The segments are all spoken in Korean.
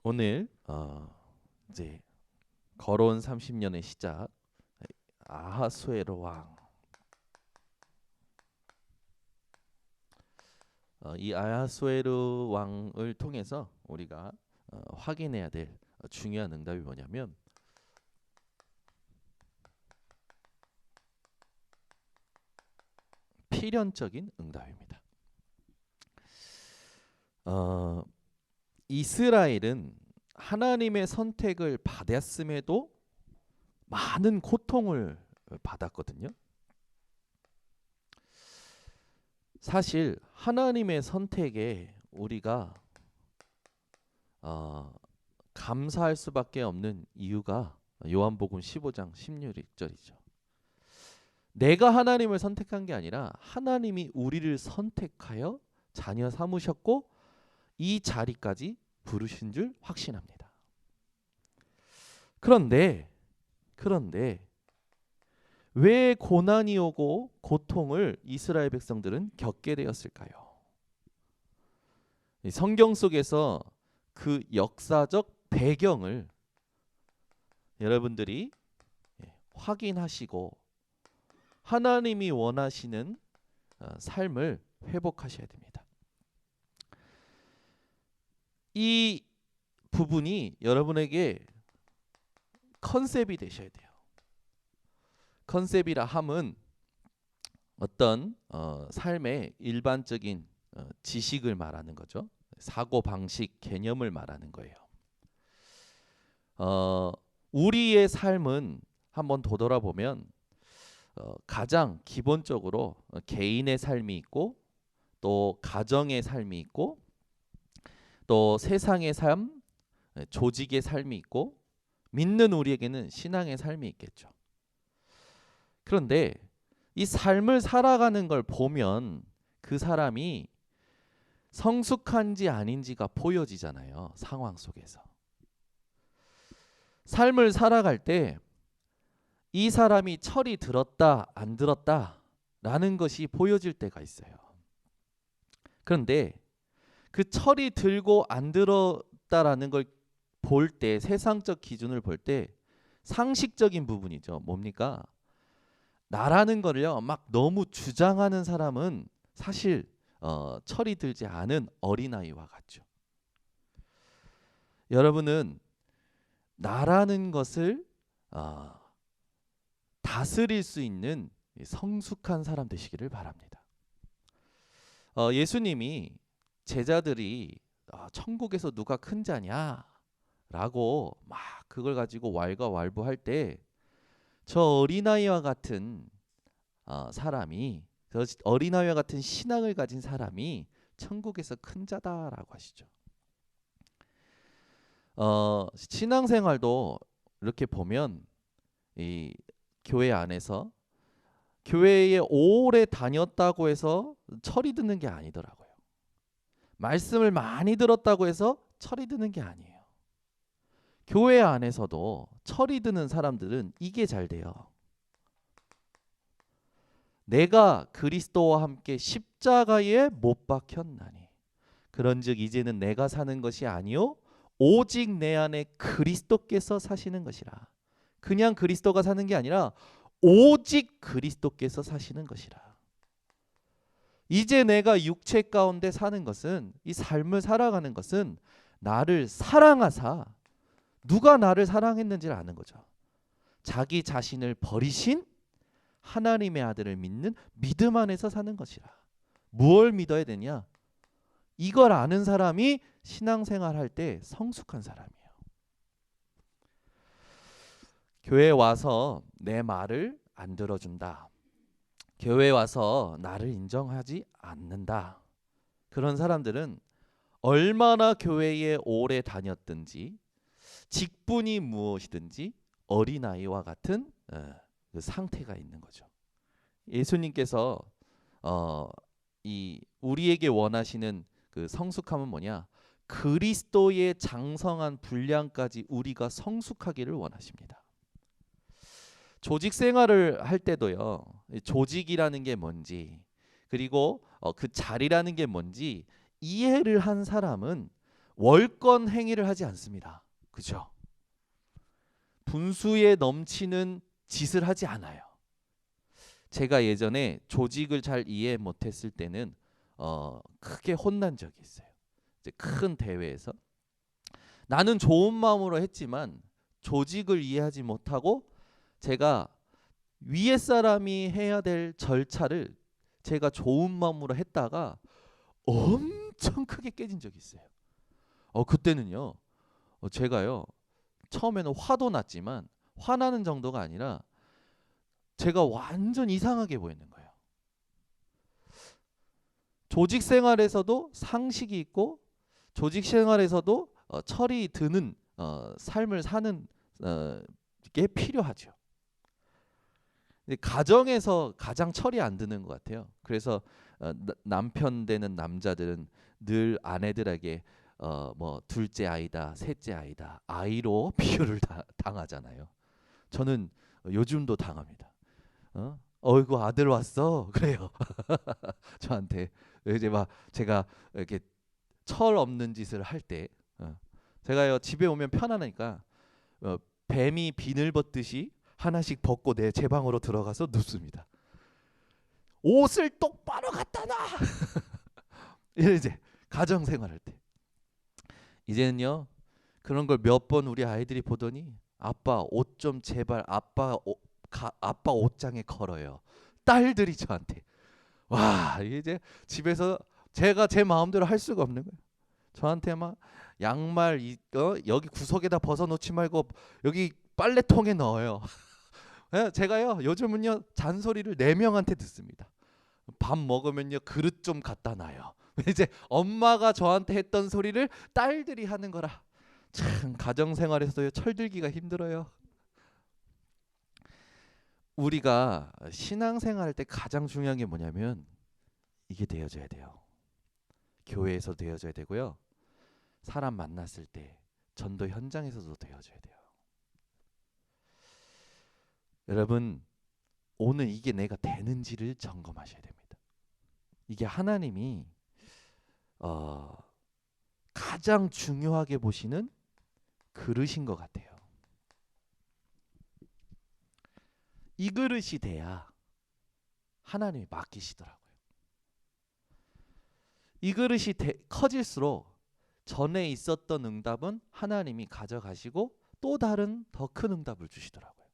오늘 이제 거론 30년의 시작 아하수에로 왕. 이 아하수에로 왕을 통해서 우리가 확인해야 될 중요한 응답이 뭐냐면 필연적인 응답입니다. 이스라엘은 하나님의 선택을 받았음에도 많은 고통을 받았거든요. 사실 하나님의 선택에 우리가 감사할 수밖에 없는 이유가 요한복음 15장 16절이죠. 내가 하나님을 선택한 게 아니라 하나님이 우리를 선택하여 자녀 삼으셨고 이 자리까지 부르신 줄 확신합니다. 그런데 왜 고난이 오고 고통을 이스라엘 백성들은 겪게 되었을까요? 성경 속에서 그 역사적 배경을 여러분들이 확인하시고 하나님이 원하시는 삶을 회복하셔야 됩니다. 이 부분이 여러분에게 컨셉이 되셔야 돼요. 컨셉이라 함은 어떤 삶의 일반적인 지식을 말하는 거죠. 사고 방식, 개념을 말하는 거예요. 우리의 삶은 한번 되돌아보면 가장 기본적으로 개인의 삶이 있고 또 가정의 삶이 있고 또 세상의 삶, 조직의 삶이 있고 믿는 우리에게는 신앙의 삶이 있겠죠. 그런데 이 삶을 살아가는 걸 보면 그 사람이 성숙한지 아닌지가 보여지잖아요. 상황 속에서. 삶을 살아갈 때 이 사람이 철이 들었다 안 들었다 라는 것이 보여질 때가 있어요. 그런데 그 철이 들고 안 들었다라는 걸 볼 때, 세상적 기준을 볼 때 상식적인 부분이죠. 뭡니까? 나라는 거를요 막 너무 주장하는 사람은 사실 철이 들지 않은 어린아이와 같죠. 여러분은 나라는 것을 다스릴 수 있는 성숙한 사람 되시기를 바랍니다. 예수님이 제자들이 천국에서 누가 큰 자냐 라고 막 그걸 가지고 왈가왈부할 때 저 어린아이와 같은 사람이, 저 어린아이와 같은 신앙을 가진 사람이 천국에서 큰 자다라고 하시죠. 신앙생활도 이렇게 보면 이 교회 안에서 교회에 오래 다녔다고 해서 철이 드는 게 아니더라고요. 말씀을 많이 들었다고 해서 철이 드는 게 아니에요. 교회 안에서도 철이 드는 사람들은 이게 잘 돼요. 내가 그리스도와 함께 십자가에 못 박혔나니 그런즉 이제는 내가 사는 것이 아니요 오직 내 안에 그리스도께서 사시는 것이라. 그냥 그리스도가 사는 게 아니라 오직 그리스도께서 사시는 것이라. 이제 내가 육체 가운데 사는 것은, 이 삶을 살아가는 것은 나를 사랑하사, 누가 나를 사랑했는지를 아는 거죠. 자기 자신을 버리신 하나님의 아들을 믿는 믿음 안에서 사는 것이라. 무엇을 믿어야 되냐? 이걸 아는 사람이 신앙생활 할 때 성숙한 사람이에요. 교회에 와서 내 말을 안 들어준다. 교회에 와서 나를 인정하지 않는다. 그런 사람들은 얼마나 교회에 오래 다녔든지 직분이 무엇이든지 어린아이와 같은 그 상태가 있는 거죠. 예수님께서 이 우리에게 원하시는 그 성숙함은 뭐냐? 그리스도의 장성한 분량까지 우리가 성숙하기를 원하십니다. 조직 생활을 할 때도요. 조직이라는 게 뭔지 그리고 그 자리라는 게 뭔지 이해를 한 사람은 월권 행위를 하지 않습니다. 그죠? 분수에 넘치는 짓을 하지 않아요. 제가 예전에 조직을 잘 이해 못했을 때는 크게 혼난 적이 있어요. 이제 큰 대회에서 나는 좋은 마음으로 했지만 조직을 이해하지 못하고 제가 위에 사람이 해야 될 절차를 제가 좋은 마음으로 했다가 엄청 크게 깨진 적이 있어요. 그때는요, 제가요, 처음에는 화도 났지만 화나는 정도가 아니라 제가 완전 이상하게 보이는 거예요. 조직 생활에서도 상식이 있고 조직 생활에서도 철이 드는 삶을 사는 게 필요하죠. 가정에서 가장 철이 안 드는 것 같아요. 그래서 남편 되는 남자들은 늘 아내들에게 뭐 둘째 아이다, 셋째 아이다, 아이로 비유를 당하잖아요. 저는 요즘도 당합니다. 어이구 아들 왔어 그래요. 저한테 이제 막 제가 이렇게 철 없는 짓을 할 때 제가요 집에 오면 편안하니까 뱀이 비늘 벗듯이 하나씩 벗고 제 방으로 들어가서 눕습니다. 옷을 똑바로 갖다 놔. 이제 가정 생활할 때 이제는요 그런 걸 몇 번 우리 아이들이 보더니 아빠 옷 좀 제발 아빠 옷장에 걸어요. 딸들이 저한테 와 이제 집에서 제가 제 마음대로 할 수가 없는 거예요. 저한테 막 양말 여기 구석에다 벗어놓지 말고 여기 빨래통에 넣어요. 제가요 요즘은요 잔소리를 4명한테 듣습니다. 밥 먹으면요 그릇 좀 갖다 놔요. 이제 엄마가 저한테 했던 소리를 딸들이 하는 거라 참 가정생활에서도 철들기가 힘들어요. 우리가 신앙생활 할 때 가장 중요한 게 뭐냐면 이게 되어져야 돼요. 교회에서 되어져야 되고요. 사람 만났을 때 전도 현장에서도 되어져야 돼요. 여러분 오늘 이게 내가 되는지를 점검하셔야 됩니다. 이게 하나님이 가장 중요하게 보시는 그릇인 것 같아요. 이 그릇이 돼야 하나님이 맡기시더라고요. 이 그릇이 커질수록 전에 있었던 응답은 하나님이 가져가시고 또 다른 더 큰 응답을 주시더라고요.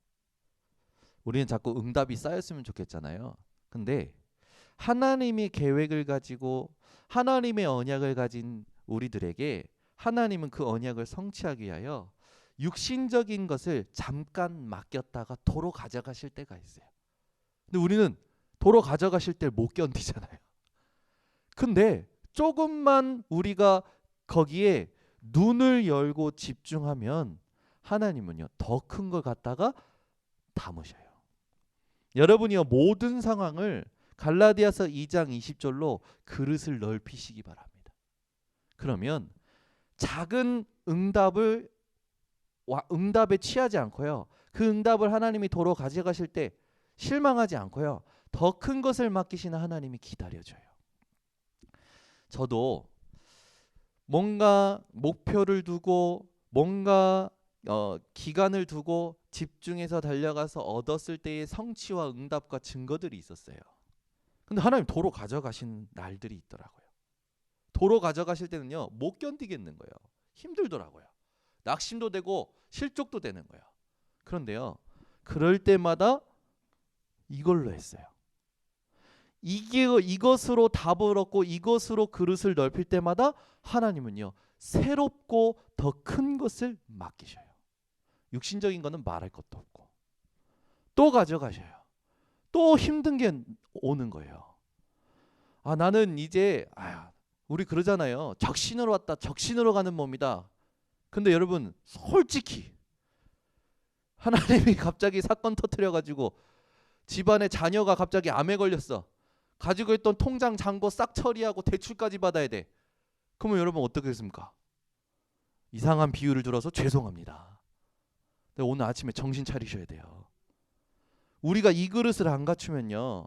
우리는 자꾸 응답이 쌓였으면 좋겠잖아요. 근데 하나님의 계획을 가지고 하나님의 언약을 가진 우리들에게 하나님은 그 언약을 성취하기 위하여 육신적인 것을 잠깐 맡겼다가 도로 가져가실 때가 있어요. 근데 우리는 도로 가져가실 때를 못 견디잖아요. 근데 조금만 우리가 거기에 눈을 열고 집중하면 하나님은요 더 큰 걸 갖다가 담으셔요. 여러분이요 모든 상황을 갈라디아서 2장 20절로 그릇을 넓히시기 바랍니다. 그러면 작은 응답에 취하지 않고요. 그 응답을 하나님이 도로 가져가실 때 실망하지 않고요. 더 큰 것을 맡기시는 하나님이 기다려줘요. 저도 뭔가 목표를 두고 뭔가 기간을 두고 집중해서 달려가서 얻었을 때의 성취와 응답과 증거들이 있었어요. 근데 하나님 도로 가져가신 날들이 있더라고요. 도로 가져가실 때는요 못 견디겠는 거예요. 힘들더라고요. 낙심도 되고 실족도 되는 거예요. 그런데요 그럴 때마다 이걸로 했어요. 이것으로 답을 얻고 이것으로 그릇을 넓힐 때마다 하나님은요 새롭고 더 큰 것을 맡기셔요. 육신적인 거는 말할 것도 없고 또 가져가셔요. 또 힘든 게 오는 거예요. 나는 이제 우리 그러잖아요. 적신으로 왔다 적신으로 가는 몸이다. 근데 여러분 솔직히 하나님이 갑자기 사건 터뜨려가지고 집안에 자녀가 갑자기 암에 걸렸어. 가지고 있던 통장 잔고 싹 처리하고 대출까지 받아야 돼. 그러면 여러분 어떻게 했습니까? 이상한 비유를 들어서 죄송합니다. 근데 오늘 아침에 정신 차리셔야 돼요. 우리가 이 그릇을 안 갖추면요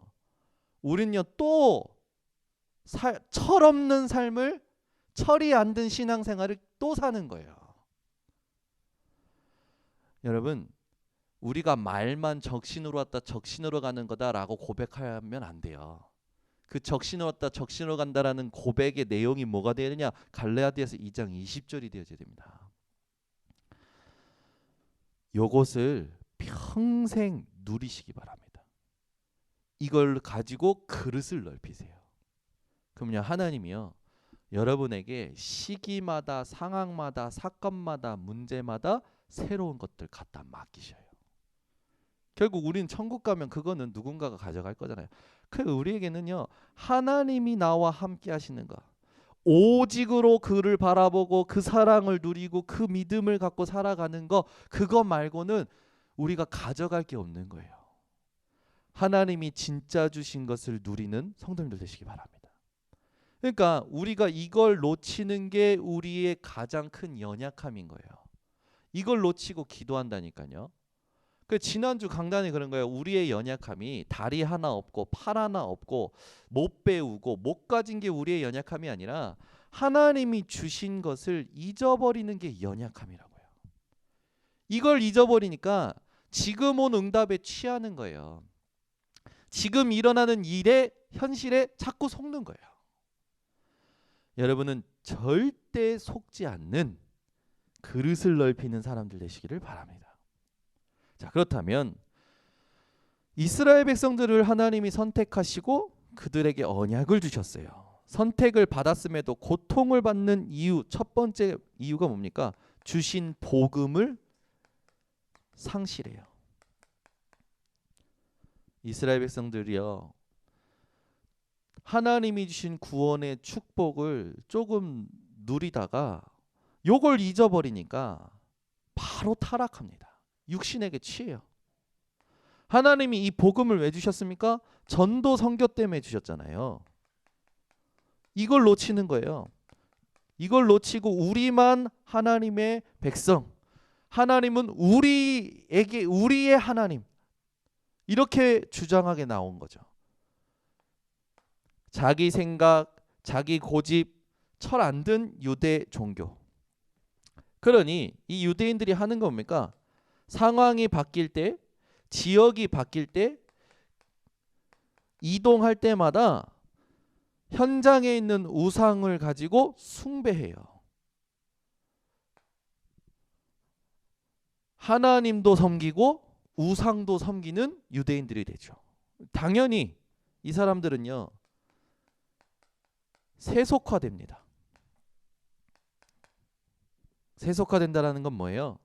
우리는요 또 철없는 삶을 철이 안 든 신앙생활을 또 사는 거예요. 여러분, 우리가 말만 적신으로 왔다 적신으로 가는 거다라고 고백하면 안 돼요. 그 적신으로 왔다 적신으로 간다라는 고백의 내용이 뭐가 되야 되냐? 갈라디아서 2장 20절이 되어져야 됩니다. 요것을 평생 누리시기 바랍니다. 이걸 가지고 그릇을 넓히세요. 그럼요, 하나님이요, 여러분에게 시기마다 상황마다 사건마다 문제마다 새로운 것들 갖다 맡기셔요. 결국 우리는 천국 가면 그거는 누군가가 가져갈 거잖아요. 그 우리에게는요, 하나님이 나와 함께 하시는 거, 오직으로 그를 바라보고 그 사랑을 누리고 그 믿음을 갖고 살아가는 거, 그거 말고는 우리가 가져갈 게 없는 거예요. 하나님이 진짜 주신 것을 누리는 성도님들 되시기 바랍니다. 그러니까 우리가 이걸 놓치는 게 우리의 가장 큰 연약함인 거예요. 이걸 놓치고 기도한다니까요. 그 지난주 강단에 그런 거예요. 우리의 연약함이 다리 하나 없고 팔 하나 없고 못 배우고 못 가진 게 우리의 연약함이 아니라 하나님이 주신 것을 잊어버리는 게 연약함이라고요. 이걸 잊어버리니까 지금 온 응답에 취하는 거예요. 지금 일어나는 일에 현실에 자꾸 속는 거예요. 여러분은 절대 속지 않는 그릇을 넓히는 사람들 되시기를 바랍니다. 자, 그렇다면 이스라엘 백성들을 하나님이 선택하시고 그들에게 언약을 주셨어요. 선택을 받았음에도 고통을 받는 이유, 첫 번째 이유가 뭡니까? 주신 복음을 상실해요. 이스라엘 백성들이요, 하나님이 주신 구원의 축복을 조금 누리다가 요걸 잊어버리니까 바로 타락합니다. 육신에게 취해요. 하나님이 이 복음을 왜 주셨습니까? 전도 선교 때문에 주셨잖아요. 이걸 놓치는 거예요. 이걸 놓치고 우리만 하나님의 백성, 하나님은 우리에게 우리의 하나님, 이렇게 주장하게 나온 거죠. 자기 생각, 자기 고집, 철 안 든 유대 종교. 그러니 이 유대인들이 하는 거 뭡니까? 상황이 바뀔 때, 지역이 바뀔 때, 이동할 때마다 현장에 있는 우상을 가지고 숭배해요. 하나님도 섬기고 우상도 섬기는 유대인들이 되죠. 당연히 이 사람들은요, 세속화됩니다. 세속화된다라는 건 뭐예요?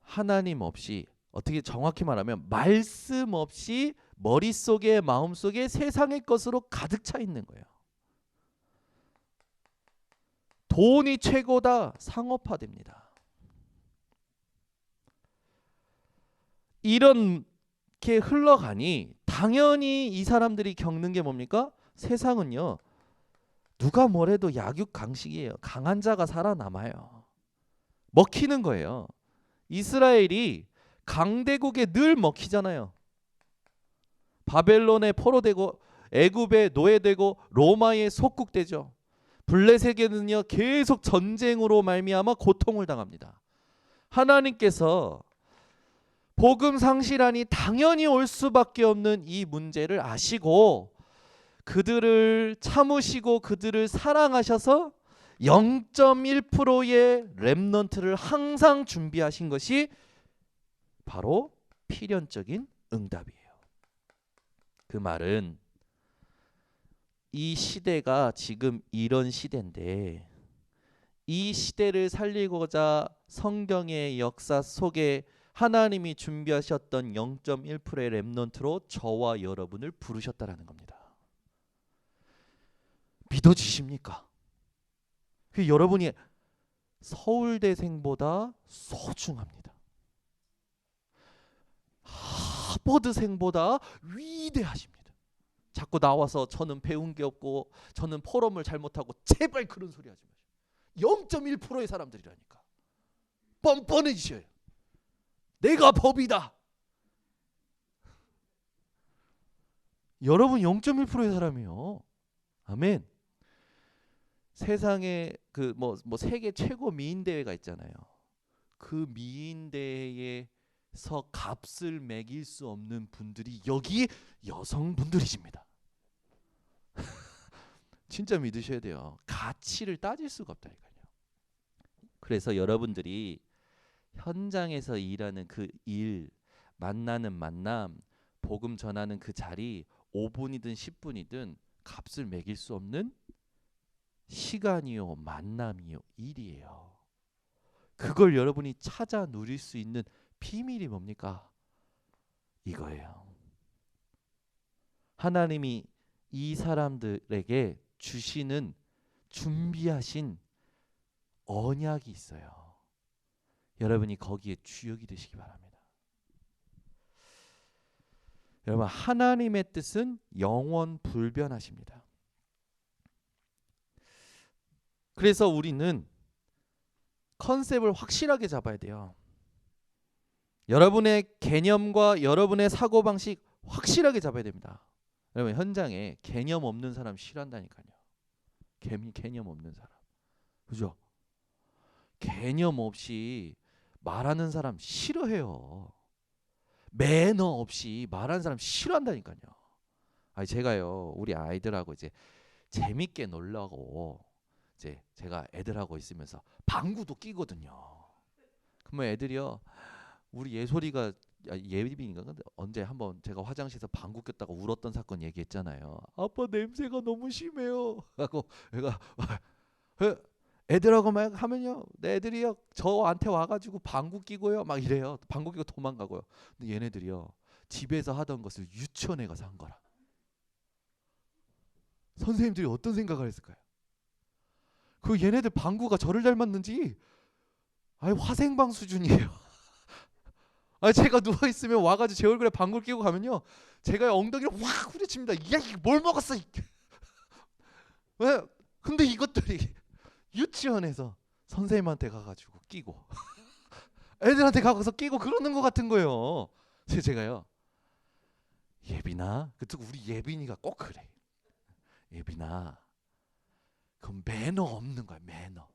하나님 없이, 어떻게 정확히 말하면 말씀 없이 머릿속에 마음속에 세상의 것으로 가득 차 있는 거예요. 돈이 최고다, 상업화됩니다. 이렇게 흘러가니 당연히 이 사람들이 겪는 게 뭡니까? 세상은요, 누가 뭐래도 약육강식이에요. 강한 자가 살아남아요. 먹히는 거예요. 이스라엘이 강대국에 늘 먹히잖아요. 바벨론에 포로되고 애굽에 노예되고 로마에 속국되죠. 블레셋에는요, 계속 전쟁으로 말미암아 고통을 당합니다. 하나님께서 복음 상실하니 당연히 올 수밖에 없는 이 문제를 아시고 그들을 참으시고 그들을 사랑하셔서 0.1%의 렘넌트를 항상 준비하신 것이 바로 필연적인 응답이에요. 그 말은 이 시대가 지금 이런 시대인데 이 시대를 살리고자 성경의 역사 속에 하나님이 준비하셨던 0.1%의 렘넌트로 저와 여러분을 부르셨다라는 겁니다. 믿어지십니까? 그 여러분이 서울대생보다 소중합니다. 하버드생보다 위대하십니다. 자꾸 나와서 저는 배운 게 없고 저는 포럼을 잘못하고, 제발 그런 소리 하지 마세요. 0.1%의 사람들이라니까. 뻔뻔해지셔요. 내가 법이다. 여러분 0.1%의 사람이요. 아멘. 세상에 그 뭐 세계 최고 미인 대회가 있잖아요. 그 미인 대회에서 값을 매길 수 없는 분들이 여기 여성분들이십니다. 진짜 믿으셔야 돼요. 가치를 따질 수가 없다니까요. 그래서 여러분들이 현장에서 일하는 그 일, 만나는 만남, 복음 전하는 그 자리 5분이든 10분이든 값을 매길 수 없는 시간이요, 만남이요, 일이에요. 그걸 여러분이 찾아 누릴 수 있는 비밀이 뭡니까? 이거예요. 하나님이 이 사람들에게 주시는 준비하신 언약이 있어요. 여러분이 거기에 주역이 되시기 바랍니다. 여러분, 하나님의 뜻은 영원 불변하십니다. 그래서 우리는 컨셉을 확실하게 잡아야 돼요. 여러분의 개념과 여러분의 사고방식 확실하게 잡아야 됩니다. 여러분, 현장에 개념 없는 사람 싫어한다니까요. 개념 없는 사람. 그죠? 개념 없이 말하는 사람 싫어해요. 매너 없이 말하는 사람 싫어한다니까요. 아니, 제가요, 우리 아이들하고 이제 재밌게 놀라고 이제 제가 애들하고 있으면서 방구도 끼거든요. 그러면 애들이요, 우리 예솔이가 예빈이가 언제 한번 제가 화장실에서 방구 꼈다가 울었던 사건 얘기했잖아요. 아빠 냄새가 너무 심해요. 하고 애가 애들하고 막 하면요, 내 애들이요 저한테 와가지고 방구 끼고요 막 이래요. 방구 끼고 도망가고요. 근데 얘네들이요 집에서 하던 것을 유치원에 가서 한 거라. 선생님들이 어떤 생각을 했을까요? 그 얘네들 방구가 저를 닮았는지 아예 화생방 수준이에요. 아, 제가 누워 있으면 와가지고 제 얼굴에 방구를 끼고 가면요, 제가 엉덩이를 확 후려칩니다. 야, 이거 뭘 먹었어? 왜? 근데 이것들이 유치원에서 선생님한테 가가지고 끼고 애들한테 가서 끼고 그러는 것 같은 거예요. 그래서 제가요, 예빈아, 그때 우리 예빈이가 꼭 그래. 예빈아, 그건 매너 없는 거야, 매너.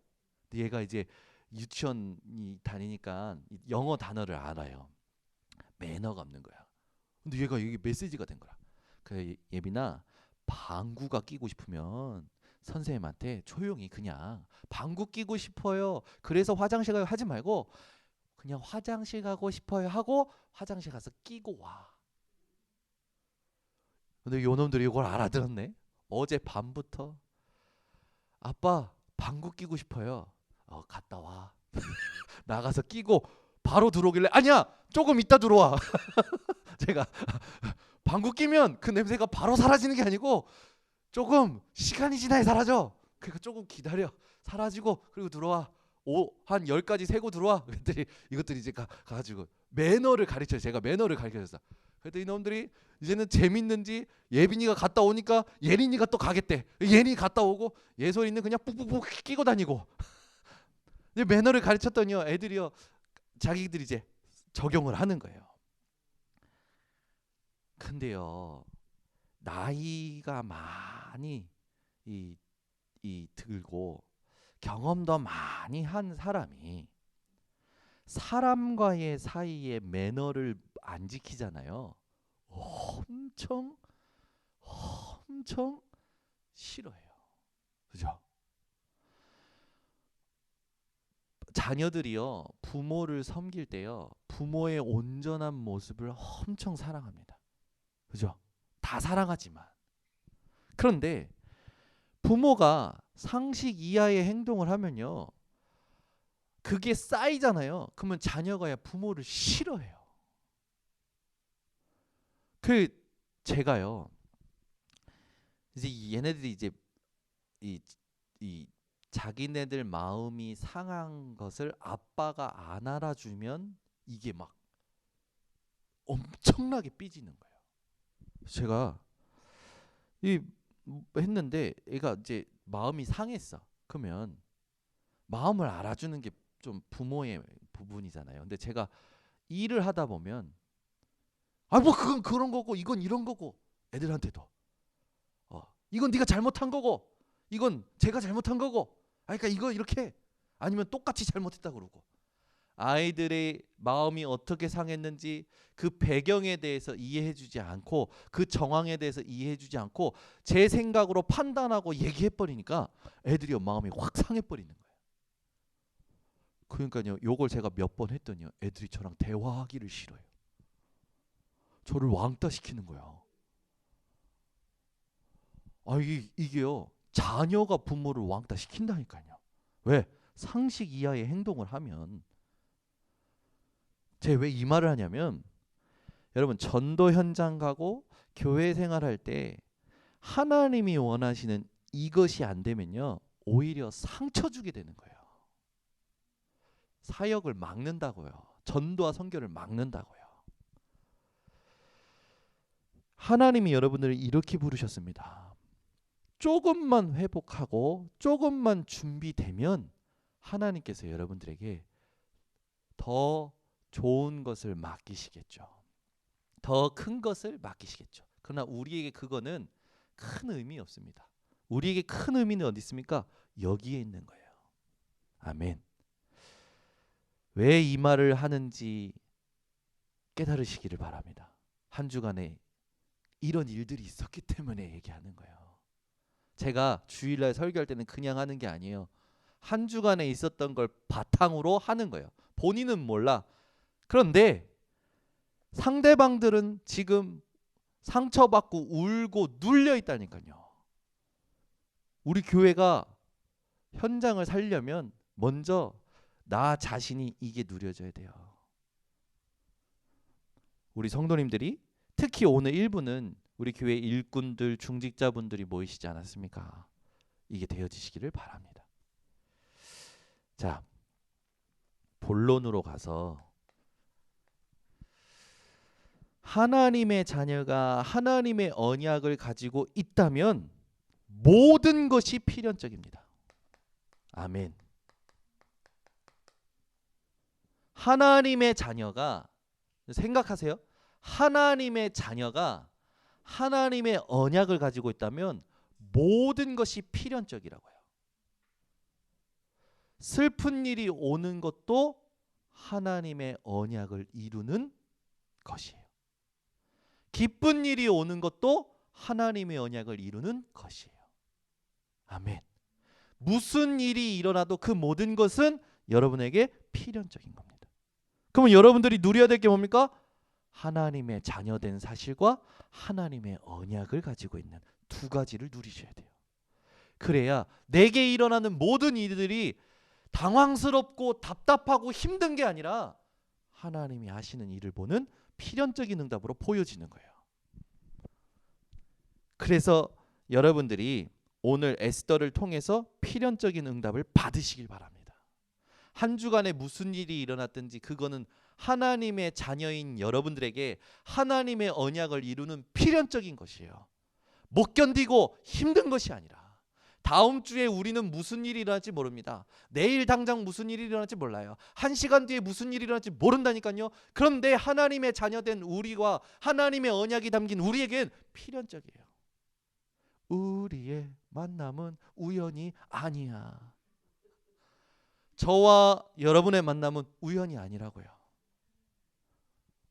근데 얘가 이제 유치원이 다니니까 영어 단어를 알아요. 매너가 없는 거야. 근데 얘가 이게 메시지가 된 거야. 그래, 예빈아, 방구가 끼고 싶으면 선생님한테 조용히 그냥 방구 끼고 싶어요, 그래서 화장실 가요 하지 말고 그냥 화장실 가고 싶어요 하고 화장실 가서 끼고 와. 근데 요놈들이 이걸 알아들었네. 어제 밤부터 아빠 방구 끼고 싶어요. 갔다 와. 나가서 끼고 바로 들어오길래 아니야, 조금 이따 들어와. 제가 방구 끼면 그 냄새가 바로 사라지는 게 아니고 조금 시간이 지나야 사라져. 그러니까 조금 기다려. 사라지고 그리고 들어와. 한 10가지 세고 들어와. 그랬더니 이것들이 이제 가가지고 매너를 가르쳐요. 제가 매너를 가르쳐줬어. 그랬더니 이놈들이 이제는 재밌는지 예빈이가 갔다 오니까 예린이가 또 가겠대. 예린이 갔다 오고 예솔이는 그냥 푹푹푹 끼고 다니고. 이제 매너를 가르쳤더니요, 애들이요 자기들이 이제 적용을 하는 거예요. 근데요, 나이가 많이 들고 경험도 많이 한 사람이 사람과의 사이의 매너를 안 지키잖아요. 엄청 싫어해요. 그죠? 자녀들이요 부모를 섬길 때요 부모의 온전한 모습을 엄청 사랑합니다. 그죠? 다 사랑하지만 그런데 부모가 상식 이하의 행동을 하면요 그게 쌓이잖아요. 그러면 자녀가 부모를 싫어해요. 제가요 이제 얘네들이 이제 이 자기네들 마음이 상한 것을 아빠가 안 알아주면 이게 막 엄청나게 삐지는 거예요. 제가 했는데 애가 이제 마음이 상했어. 그러면 마음을 알아주는 게 좀 부모의 부분이잖아요. 근데 제가 일을 하다 보면 뭐 그건 그런 거고 이건 이런 거고 애들한테도 이건 네가 잘못한 거고 이건 제가 잘못한 거고, 그러니까 이거 이렇게, 아니면 똑같이 잘못했다 그러고, 아이들의 마음이 어떻게 상했는지 그 배경에 대해서 이해해주지 않고, 그 정황에 대해서 이해해주지 않고 제 생각으로 판단하고 얘기해버리니까 애들이 마음이 확 상해버리는 거예요. 그러니까요, 요걸 제가 몇 번 했더니요, 애들이 저랑 대화하기를 싫어요. 저를 왕따시키는 거야. 이게요, 자녀가 부모를 왕따시킨다니까요. 왜? 상식 이하의 행동을 하면. 제가 왜 이 말을 하냐면, 여러분 전도 현장 가고 교회 생활할 때 하나님이 원하시는 이것이 안 되면요, 오히려 상처 주게 되는 거예요. 사역을 막는다고요. 전도와 선교를 막는다고요. 하나님이 여러분들을 이렇게 부르셨습니다. 조금만 회복하고 조금만 준비되면 하나님께서 여러분들에게 더 좋은 것을 맡기시겠죠. 더 큰 것을 맡기시겠죠. 그러나 우리에게 그거는 큰 의미 없습니다. 우리에게 큰 의미는 어디 있습니까? 여기에 있는 거예요. 아멘. 왜 이 말을 하는지 깨달으시기를 바랍니다. 한 주간에 이런 일들이 있었기 때문에 얘기하는 거예요. 제가 주일날 설교할 때는 그냥 하는 게 아니에요. 한 주간에 있었던 걸 바탕으로 하는 거예요. 본인은 몰라. 그런데 상대방들은 지금 상처받고 울고 눌려 있다니까요. 우리 교회가 현장을 살려면 먼저 나 자신이 이게 누려져야 돼요. 우리 성도님들이 특히 오늘 1부는 우리 교회 일꾼들, 중직자분들이 모이시지 않았습니까? 이게 되어지시기를 바랍니다. 자, 본론으로 가서, 하나님의 자녀가 하나님의 언약을 가지고 있다면 모든 것이 필연적입니다. 아멘. 하나님의 자녀가, 생각하세요. 하나님의 자녀가 하나님의 언약을 가지고 있다면 모든 것이 필연적이라고요. 슬픈 일이 오는 것도 하나님의 언약을 이루는 것이에요. 기쁜 일이 오는 것도 하나님의 언약을 이루는 것이에요. 아멘. 무슨 일이 일어나도 그 모든 것은 여러분에게 필연적인 겁니다. 그러면 여러분들이 누려야 될 게 뭡니까? 하나님의 자녀된 사실과 하나님의 언약을 가지고 있는 두 가지를 누리셔야 돼요. 그래야 내게 일어나는 모든 일들이 당황스럽고 답답하고 힘든 게 아니라 하나님이 하시는 일을 보는 필연적인 응답으로 보여지는 거예요. 그래서 여러분들이 오늘 에스더를 통해서 필연적인 응답을 받으시길 바랍니다. 한 주간에 무슨 일이 일어났든지 그거는 하나님의 자녀인 여러분들에게 하나님의 언약을 이루는 필연적인 것이에요. 못 견디고 힘든 것이 아니라, 다음 주에 우리는 무슨 일이 일어날지 모릅니다. 내일 당장 무슨 일이 일어날지 몰라요. 1시간 뒤에 무슨 일이 일어날지 모른다니까요. 그런데 하나님의 자녀된 우리와 하나님의 언약이 담긴 우리에겐 필연적이에요. 우리의 만남은 우연이 아니야. 저와 여러분의 만남은 우연이 아니라고요.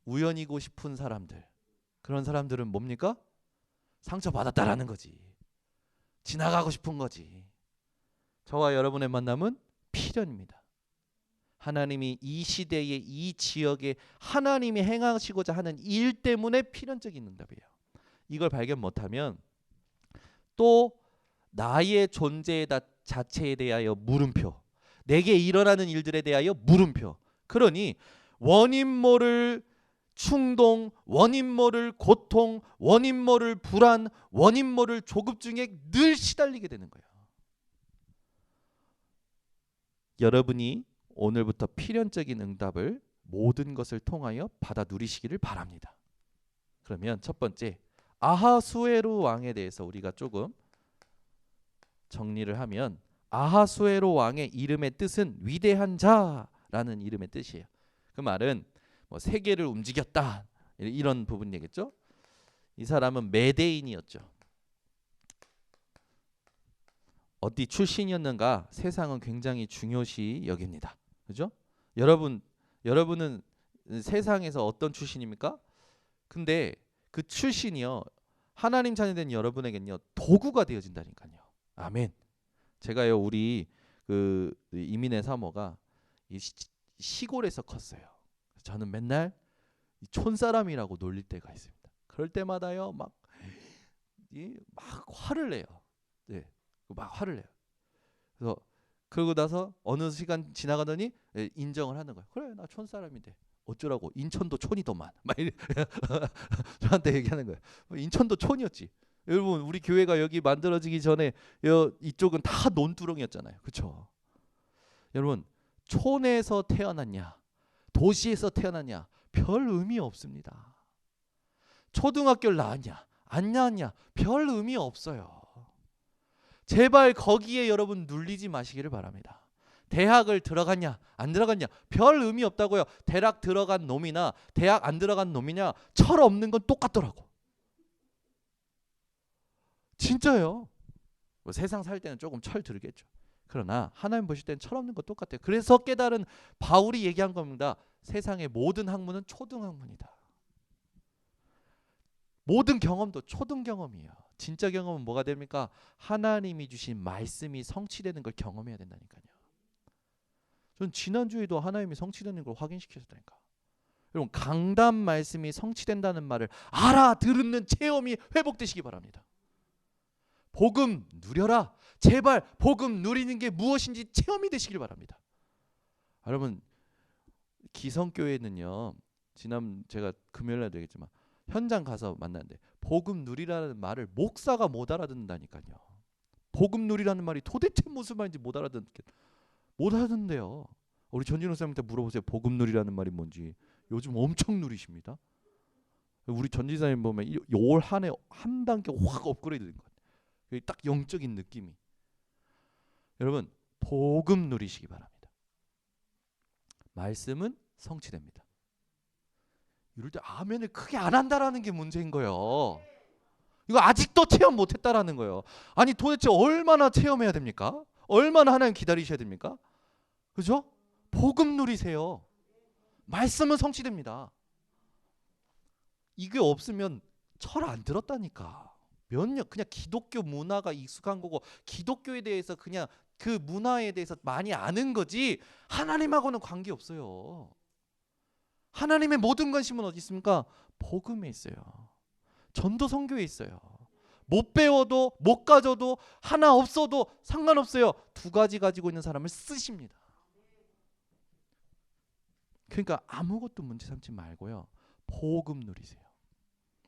우연이고 싶은 사람들, 그런 사람들은 뭡니까? 상처받았다라는 거지. 지나가고 싶은 거지. 저와 여러분의 만남은 필연입니다. 하나님이 이 시대에 이 지역에 하나님이 행하시고자 하는 일 때문에 필연적인 응답이에요. 이걸 발견 못하면 또 나의 존재 자체에 대하여 물음표, 내게 일어나는 일들에 대하여 물음표. 그러니 원인 모를 충동, 원인 모를 고통, 원인 모를 불안, 원인 모를 조급증에 늘 시달리게 되는 거예요. 여러분이 오늘부터 필연적인 응답을 모든 것을 통하여 받아 누리시기를 바랍니다. 그러면 첫 번째, 아하수에로 왕에 대해서 우리가 조금 정리를 하면, 아하수에로 왕의 이름의 뜻은 위대한 자라는 이름의 뜻이에요. 그 말은 뭐 세계를 움직였다 이런 부분 얘기겠죠. 이 사람은 메대인이었죠. 어디 출신이었는가 세상은 굉장히 중요시 여깁니다. 그죠? 여러분은 세상에서 어떤 출신입니까? 근데 그 출신이요 하나님 자녀된 여러분에겐요 도구가 되어진다니까요. 아멘. 제가요 우리 그 이민의 사모가 이 시골에서 컸어요. 저는 맨날 촌사람이라고 놀릴 때가 있습니다. 그럴 때마다요 막 화를 내요. 네, 막 화를 내요. 그래서 그러고 나서 어느 시간 지나가더니 인정을 하는 거예요. 그래 나 촌사람인데 어쩌라고 인천도 촌이더만 막 저한테 얘기하는 거예요. 인천도 촌이었지. 여러분 우리 교회가 여기 만들어지기 전에 이쪽은 다 논두렁이었잖아요. 그렇죠? 여러분 촌에서 태어났냐 도시에서 태어났냐 별 의미 없습니다. 초등학교를 나왔냐 안 나왔냐 별 의미 없어요. 제발 거기에 여러분 눌리지 마시기를 바랍니다. 대학을 들어갔냐 안 들어갔냐 별 의미 없다고요. 대학 들어간 놈이나 대학 안 들어간 놈이냐 철 없는 건 똑같더라고. 진짜요. 뭐 세상 살 때는 조금 철 들겠죠. 그러나 하나님 보실 때는 철 없는 거 똑같아요. 그래서 깨달은 바울이 얘기한 겁니다. 세상의 모든 학문은 초등학문이다. 모든 경험도 초등 경험이에요. 진짜 경험은 뭐가 됩니까? 하나님이 주신 말씀이 성취되는 걸 경험해야 된다니까요. 전 지난주에도 하나님이 성취되는 걸 확인시켰다니까. 여러분 강단 말씀이 성취된다는 말을 알아듣는 체험이 회복되시기 바랍니다. 복음 누려라. 제발 복음 누리는 게 무엇인지 체험이 되시길 바랍니다. 여러분 기성교회는요. 제가 금요일날 되겠지만 현장 가서 만났는데 복음 누리라는 말을 목사가 못 알아듣는다니까요. 복음 누리라는 말이 도대체 무슨 말인지 못 알아듣는데요. 우리 전진호 선생님한테 물어보세요. 복음 누리라는 말이 뭔지. 요즘 엄청 누리십니다. 우리 전지사님 보면 올 한 해 한 단계 확 업그레이드 된 것 같아요. 딱 영적인 느낌이. 여러분 복음 누리시기 바랍니다. 말씀은 성취됩니다. 이럴 때 아멘을 크게 안 한다라는 게 문제인 거예요. 이거 아직도 체험 못했다라는 거예요. 아니 도대체 얼마나 체험해야 됩니까? 얼마나 하나님 기다리셔야 됩니까? 그죠? 복음 누리세요. 말씀은 성취됩니다. 이게 없으면 철 안 들었다니까. 몇 년 그냥 기독교 문화가 익숙한 거고 기독교에 대해서 그냥 그 문화에 대해서 많이 아는 거지 하나님하고는 관계없어요. 하나님의 모든 관심은 어디 있습니까? 복음에 있어요. 전도 선교에 있어요. 못 배워도 못 가져도 하나 없어도 상관없어요. 두 가지 가지고 있는 사람을 쓰십니다. 그러니까 아무것도 문제 삼지 말고요. 복음 누리세요.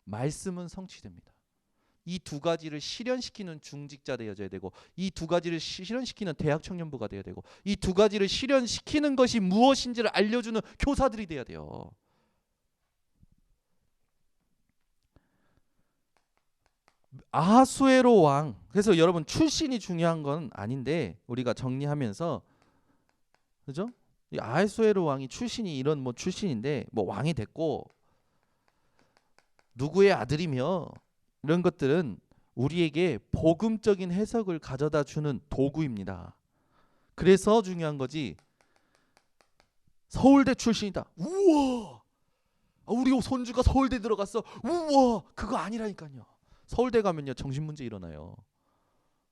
말씀은 성취됩니다. 이 두 가지를 실현시키는 중직자 되어야 되고 이 두 가지를 실현시키는 대학 청년부가 되어야 되고 이 두 가지를 실현시키는 것이 무엇인지를 알려주는 교사들이 돼야 돼요. 아하수에로 왕. 그래서 여러분 출신이 중요한 건 아닌데 우리가 정리하면서 그죠? 이 아하수에로 왕이 출신이 이런 뭐 출신인데 뭐 왕이 됐고 누구의 아들이며 이런 것들은 우리에게 복음적인 해석을 가져다 주는 도구입니다. 그래서 중요한 거지. 서울대 출신이다. 우와. 우리 손주가 서울대 들어갔어. 우와. 그거 아니라니까요. 서울대 가면요 정신 문제 일어나요.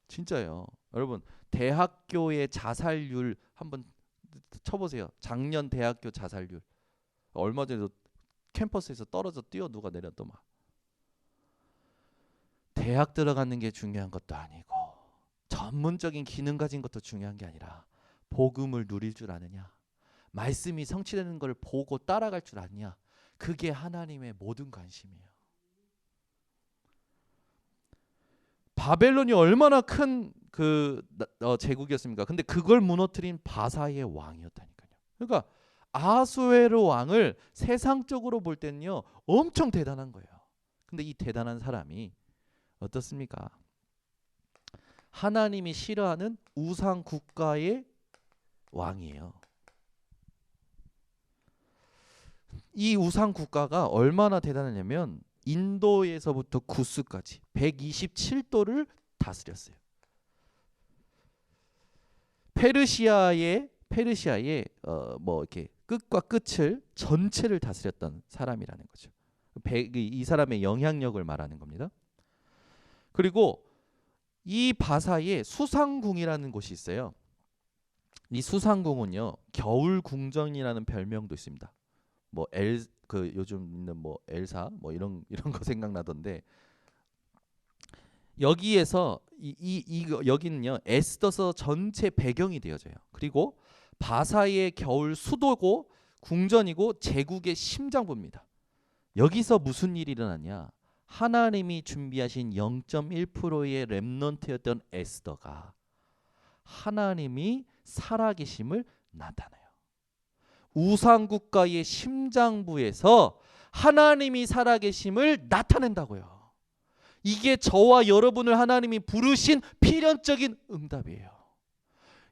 진짜요. 여러분 대학교의 자살률 한번 쳐보세요. 작년 대학교 자살률. 얼마 전에도 캠퍼스에서 떨어져 뛰어 누가 내렸더만. 대학 들어가는 게 중요한 것도 아니고 전문적인 기능 가진 것도 중요한 게 아니라 복음을 누릴 줄 아느냐, 말씀이 성취되는 걸 보고 따라갈 줄 아느냐, 그게 하나님의 모든 관심이에요. 바벨론이 얼마나 큰 제국이었습니까? 근데 그걸 무너뜨린 바사의 왕이었다니까요. 그러니까 아하수에로 왕을 세상적으로 볼 때는요 엄청 대단한 거예요. 근데 이 대단한 사람이 어떻습니까? 하나님이 싫어하는 우상 국가의 왕이에요. 이 우상 국가가 얼마나 대단하냐면 인도에서부터 구스까지 127도를 다스렸어요. 페르시아의 뭐 이렇게 끝과 끝을 전체를 다스렸던 사람이라는 거죠. 이 사람의 영향력을 말하는 겁니다. 그리고 이 바사에 수상궁이라는 곳이 있어요. 이 수상궁은요, 겨울 궁전이라는 별명도 있습니다. 뭐 요즘 있는 뭐 엘사 뭐 이런 거 생각나던데, 여기에서 여기는요 에스더서 전체 배경이 되어져요. 그리고 바사의 겨울 수도고 궁전이고 제국의 심장부입니다. 여기서 무슨 일이 일어나냐? 하나님이 준비하신 0.1%의 렘넌트였던 에스더가 하나님이 살아계심을 나타내요. 우상국가의 심장부에서 하나님이 살아계심을 나타낸다고요. 이게 저와 여러분을 하나님이 부르신 필연적인 응답이에요.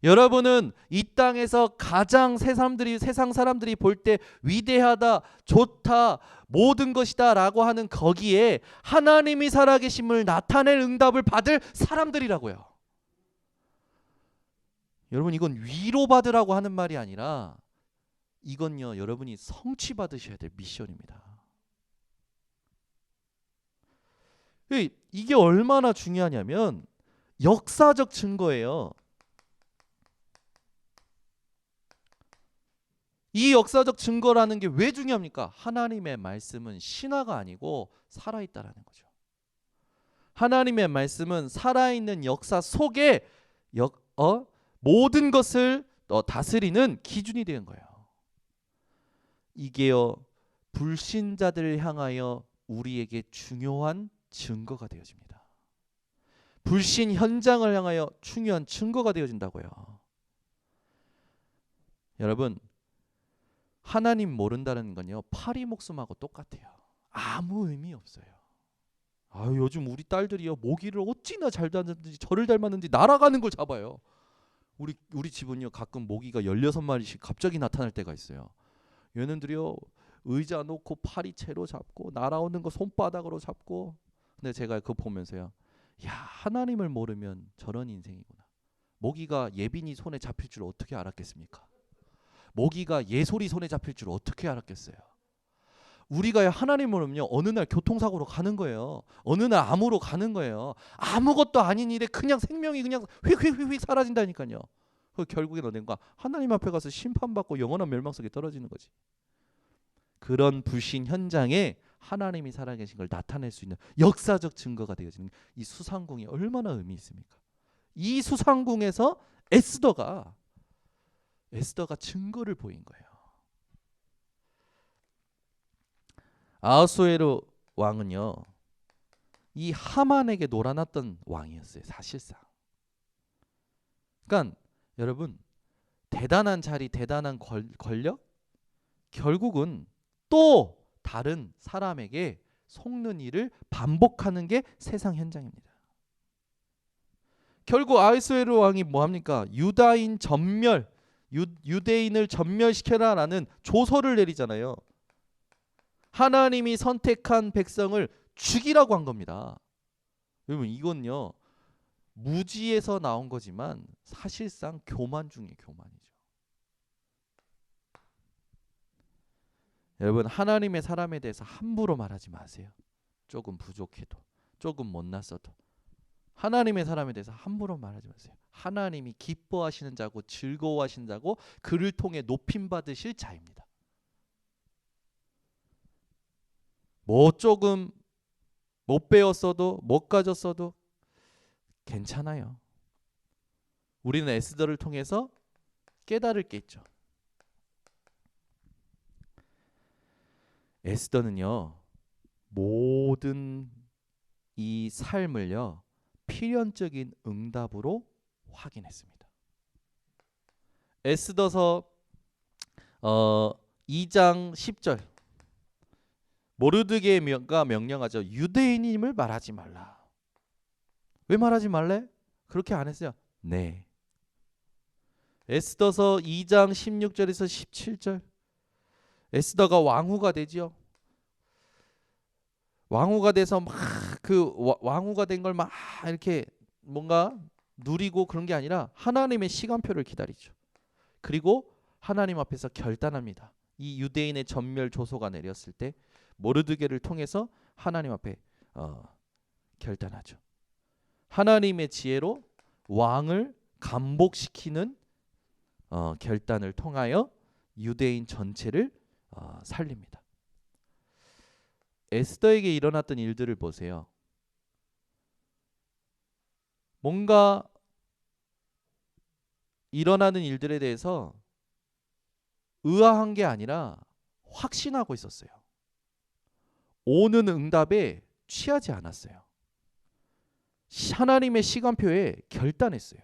여러분은 이 땅에서 가장 세상 사람들이 볼 때 위대하다, 좋다, 모든 것이다 라고 하는 거기에 하나님이 살아계심을 나타낼 응답을 받을 사람들이라고요. 여러분, 이건 위로받으라고 하는 말이 아니라 이건요, 여러분이 성취받으셔야 될 미션입니다. 이게 얼마나 중요하냐면 역사적 증거예요. 이 역사적 증거라는 게 왜 중요합니까? 하나님의 말씀은 신화가 아니고 살아있다라는 거죠. 하나님의 말씀은 살아있는 역사 속에 모든 것을 다스리는 기준이 된 거예요. 이게요, 불신자들을 향하여 우리에게 중요한 증거가 되어집니다. 불신 현장을 향하여 중요한 증거가 되어진다고요. 여러분, 하나님 모른다는 건요, 파리 목숨하고 똑같아요. 아무 의미 없어요. 요즘 우리 딸들이요, 모기를 어찌나 잘 잡는지, 저를 닮았는지 날아가는 걸 잡아요. 우리 집은요, 가끔 모기가 16마리씩 갑자기 나타날 때가 있어요. 얘네들이요, 의자 놓고 파리채로 잡고 날아오는 거 손바닥으로 잡고. 근데 제가 그거 보면서요, 야, 하나님을 모르면 저런 인생이구나. 모기가 예빈이 손에 잡힐 줄 어떻게 알았겠습니까? 모기가 예솔이 손에 잡힐 줄 어떻게 알았겠어요? 우리가 하나님 모르면요, 어느 날 교통사고로 가는 거예요. 어느 날 암으로 가는 거예요. 아무것도 아닌 일에 그냥 생명이 그냥 휙휙휙 사라진다니까요. 결국엔 어딘가 하나님 앞에 가서 심판받고 영원한 멸망 속에 떨어지는 거지. 그런 불신 현장에 하나님이 살아계신 걸 나타낼 수 있는 역사적 증거가 되어지는 이 수상궁이 얼마나 의미 있습니까? 이 수상궁에서 에스더가 증거를 보인 거예요. 아하수에로 왕은요, 이 하만에게 놀아났던 왕이었어요, 사실상. 그러니까 여러분, 대단한 자리, 대단한 권력, 결국은 또 다른 사람에게 속는 일을 반복하는 게 세상 현장입니다. 결국 아하수에로 왕이 뭐합니까? 유대인을 전멸시켜라라는 조서를 내리잖아요. 하나님이 선택한 백성을 죽이라고 한 겁니다. 여러분, 이건요, 무지에서 나온 거지만 사실상 교만 중에 교만이죠. 여러분, 하나님의 사람에 대해서 함부로 말하지 마세요. 조금 부족해도, 조금 못났어도 하나님의 사람에 대해서 함부로 말하지 마세요. 하나님이 기뻐하시는 자고 즐거워하시는 자고 그를 통해 높임 받으실 자입니다. 뭐 조금 못 배웠어도 못 가졌어도 괜찮아요. 우리는 에스더를 통해서 깨달을 게 있죠. 에스더는요, 모든 이 삶을요, 필연적인 응답으로 확인했습니다. 에스더서 2장 10절, 모르드게가 명령하죠. 유대인임을 말하지 말라. 왜 말하지 말래? 그렇게 안 했어요. 네. 에스더서 2장 16절에서 17절, 에스더가 왕후가 되지요. 왕후가 돼서 막 그 왕후가 된 걸 막 이렇게 뭔가 누리고 그런 게 아니라 하나님의 시간표를 기다리죠. 그리고 하나님 앞에서 결단합니다. 이 유대인의 전멸 조소가 내렸을 때 모르드게를 통해서 하나님 앞에 결단하죠. 하나님의 지혜로 왕을 감복시키는 결단을 통하여 유대인 전체를 살립니다. 에스더에게 일어났던 일들을 보세요. 뭔가 일어나는 일들에 대해서 의아한 게 아니라 확신하고 있었어요. 오는 응답에 취하지 않았어요. 하나님의 시간표에 결단했어요.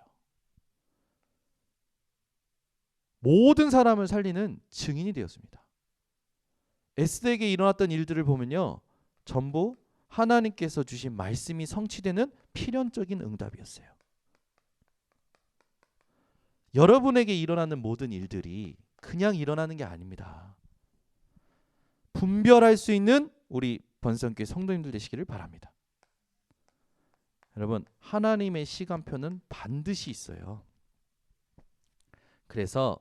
모든 사람을 살리는 증인이 되었습니다. 에스더에게 일어났던 일들을 보면요, 전부 하나님께서 주신 말씀이 성취되는 필연적인 응답이었어요. 여러분에게 일어나는 모든 일들이 그냥 일어나는 게 아닙니다. 분별할 수 있는 우리 번성교회 성도님들 되시기를 바랍니다. 여러분, 하나님의 시간표는 반드시 있어요. 그래서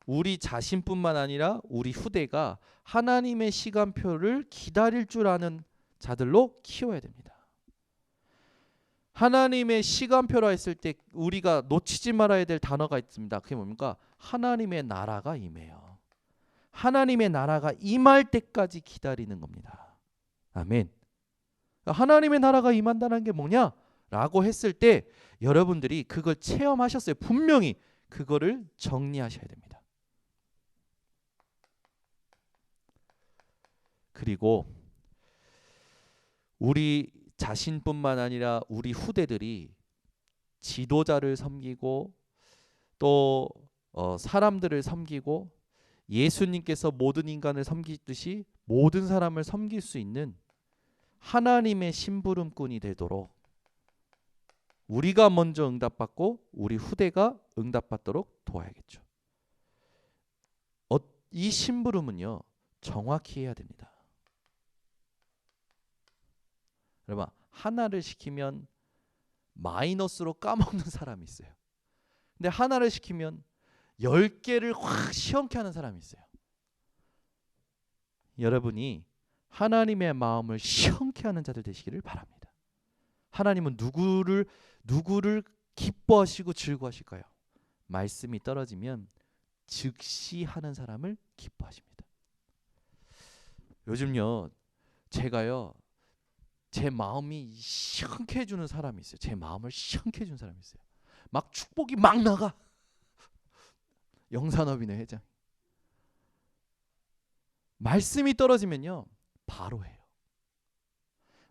우리 자신뿐만 아니라 우리 후대가 하나님의 시간표를 기다릴 줄 아는 자들로 키워야 됩니다. 하나님의 시간표라 했을 때 우리가 놓치지 말아야 될 단어가 있습니다. 그게 뭡니까? 하나님의 나라가 임해요. 하나님의 나라가 임할 때까지 기다리는 겁니다. 아멘. 하나님의 나라가 임한다는 게 뭐냐? 라고 했을 때 여러분들이 그걸 체험하셨어요. 분명히 그거를 정리하셔야 됩니다. 그리고 우리 자신뿐만 아니라 우리 후대들이 지도자를 섬기고 또 사람들을 섬기고 예수님께서 모든 인간을 섬기듯이 모든 사람을 섬길 수 있는 하나님의 심부름꾼이 되도록 우리가 먼저 응답받고 우리 후대가 응답받도록 도와야겠죠. 이 심부름은요, 정확히 해야 됩니다. 여러분, 하나를 시키면 마이너스로 까먹는 사람이 있어요. 근데 하나를 시키면 10개를 확 시원케 하는 사람이 있어요. 여러분이 하나님의 마음을 시원케 하는 자들 되시기를 바랍니다. 하나님은 누구를 기뻐하시고 즐거워하실까요? 말씀이 떨어지면 즉시 하는 사람을 기뻐하십니다. 요즘요, 제가요, 제 마음이 시원케 해주는 사람이 있어요. 제 마음을 시원케 해주는 사람이 있어요. 막 축복이 막 나가. 영산업이네 회장. 말씀이 떨어지면요, 바로 해요.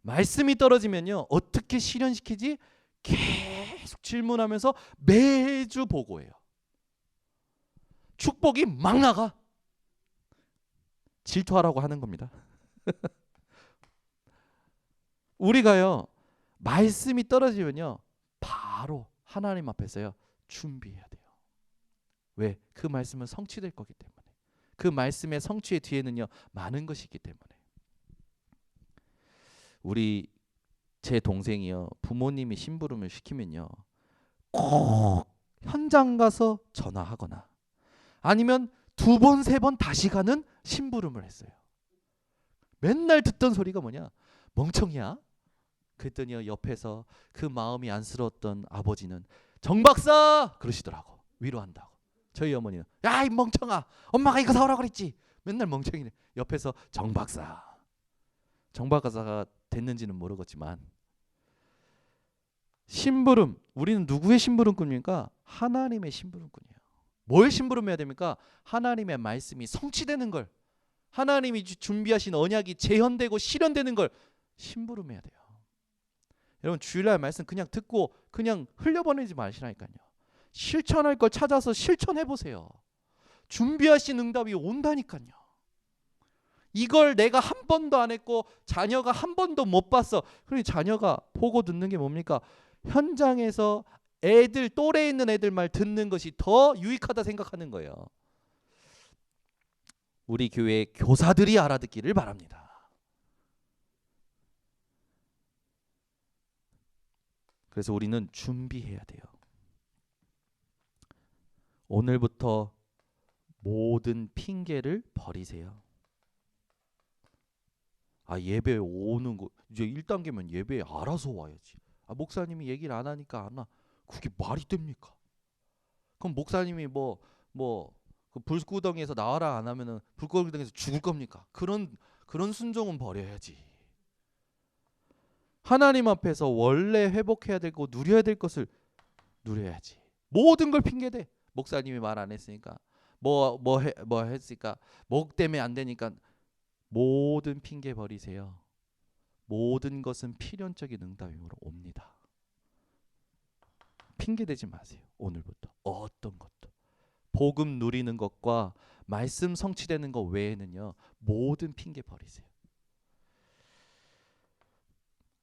말씀이 떨어지면요, 어떻게 실현시키지? 계속 질문하면서 매주 보고해요. 축복이 막 나가. 질투하라고 하는 겁니다. 우리가요, 말씀이 떨어지면요, 바로 하나님 앞에서요, 준비해야 돼요. 왜? 그 말씀은 성취될 거기 때문에. 그 말씀의 성취의 뒤에는요, 많은 것이 있기 때문에. 제 동생이요, 부모님이 심부름을 시키면요, 꼭 현장 가서 전화하거나 아니면 2번, 3번 다시 가는 심부름을 했어요. 맨날 듣던 소리가 뭐냐? 멍청이야? 그랬더니 옆에서 그 마음이 안쓰러웠던 아버지는 정박사! 그러시더라고. 위로한다고. 저희 어머니는 야, 이 멍청아, 엄마가 이거 사오라고 그랬지. 맨날 멍청이네. 옆에서 정박사. 정박사가 됐는지는 모르겠지만 심부름, 우리는 누구의 심부름꾼입니까? 하나님의 심부름꾼이에요. 뭘 심부름해야 됩니까? 하나님의 말씀이 성취되는 걸, 하나님이 준비하신 언약이 재현되고 실현되는 걸 심부름해야 돼요. 여러분, 주일날 말씀 그냥 듣고 그냥 흘려보내지 마시라니까요. 실천할 걸 찾아서 실천해보세요. 준비하신 응답이 온다니까요. 이걸 내가 한 번도 안 했고 자녀가 한 번도 못 봤어. 그러니 자녀가 보고 듣는 게 뭡니까? 현장에서 애들, 또래 있는 애들 말 듣는 것이 더 유익하다 생각하는 거예요. 우리 교회 교사들이 알아듣기를 바랍니다. 그래서 우리는 준비해야 돼요. 오늘부터 모든 핑계를 버리세요. 예배 오는 거 이제 1단계면 예배에 알아서 와야지. 목사님이 얘기를 안 하니까 안 와. 그게 말이 됩니까? 그럼 목사님이 그 불구덩이에서 나와라 안 하면은 불구덩이에서 죽을 겁니까? 그런 순종은 버려야지. 하나님 앞에서 원래 회복해야 되고 누려야 될 것을 누려야지. 모든 걸 핑계대. 목사님이 말 안 했으니까 뭐 했으니까 목 때문에 안 되니까 모든 핑계 버리세요. 모든 것은 필연적인 응답으로 옵니다. 핑계 대지 마세요. 오늘부터 어떤 것도 복음 누리는 것과 말씀 성취되는 것 외에는요 모든 핑계 버리세요.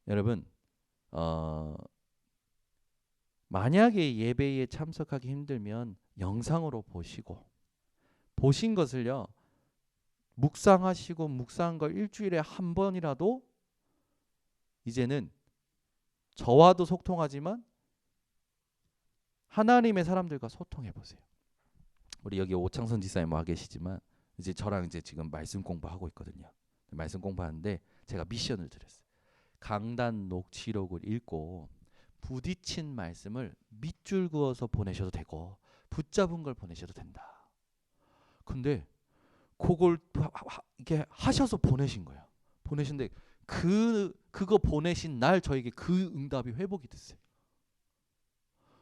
여러분 만약에 예배에 참석하기 힘들면 영상으로 보신 것을요 묵상하시고 묵상한 걸 일주일에 한 번이라도 이제는 저와도 소통하지만 하나님의 사람들과 소통해 보세요. 우리 여기 오창선 지사님 와 계시지만 이제 저랑 이제 지금 말씀 공부하고 있거든요. 말씀 공부하는데 제가 미션을 드렸어요. 강단 녹취록을 읽고 부딪힌 말씀을 밑줄 그어서 보내셔도 되고 붙잡은 걸 보내셔도 된다. 근데 그걸 이렇게 하셔서 보내신 거예요. 보내신데 그거 보내신 날 저에게 그 응답이 회복이 됐어요.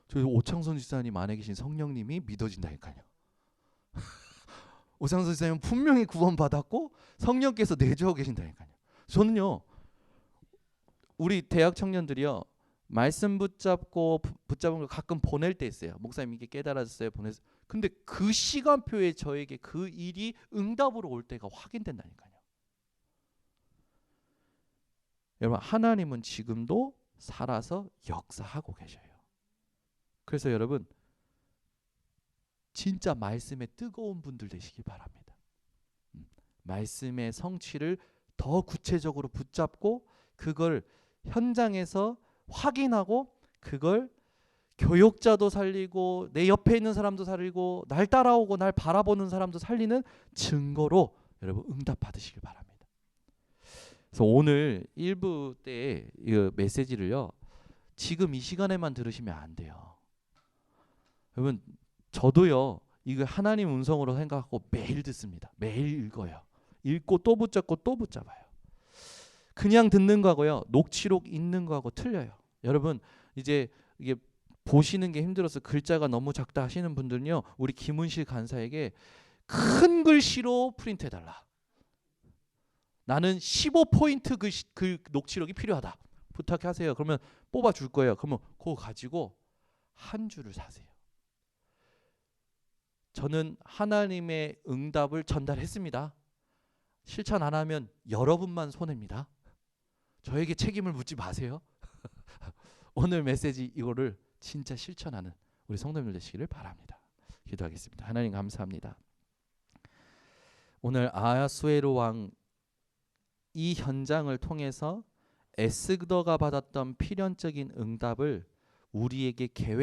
저희 오창선 지사님 안에 계신 성령님이 믿어진다니까요. 오창선 지사님은 분명히 구원 받았고 성령께서 내주하고 계신다니까요. 저는요 우리 대학 청년들이요 말씀 붙잡은 걸 가끔 보낼 때 있어요. 목사님 이게 깨달았어요. 근데 그 시간표에 저에게 그 일이 응답으로 올 때가 확인된다니까요. 여러분 하나님은 지금도 살아서 역사하고 계셔요. 그래서 여러분 진짜 말씀에 뜨거운 분들 되시길 바랍니다. 말씀의 성취를 더 구체적으로 붙잡고 그걸 현장에서 확인하고 그걸 교육자도 살리고 내 옆에 있는 사람도 살리고 날 따라오고 날 바라보는 사람도 살리는 증거로 여러분 응답 받으시길 바랍니다. 그래서 오늘 1부 때 이 메시지를요 지금 이 시간에만 들으시면 안 돼요. 여러분 저도요 이거 하나님 음성으로 생각하고 매일 듣습니다. 매일 읽어요. 읽고 또 붙잡고 또 붙잡아요. 그냥 듣는 거하고요 녹취록 읽는 거하고 틀려요. 여러분 이제 이게 보시는 게 힘들어서 글자가 너무 작다 하시는 분들은요 우리 김은실 간사에게 큰 글씨로 프린트 해달라. 나는 15포인트 그 녹취록이 필요하다. 부탁하세요. 그러면 뽑아줄 거예요. 그러면 그거 가지고 한 줄을 사세요. 저는 하나님의 응답을 전달했습니다. 실천 안 하면 여러분만 손해입니다. 저에게 책임을 묻지 마세요. 오늘 메시지 이거를 진짜 실천하는 우리 성도님들 되시기를 바랍니다. 기도하겠습니다. 하나님 감사합니다. 오늘 아하수에로 왕 이 현장을 통해서 에스더가 받았던 필연적인 응답을 우리에게 계획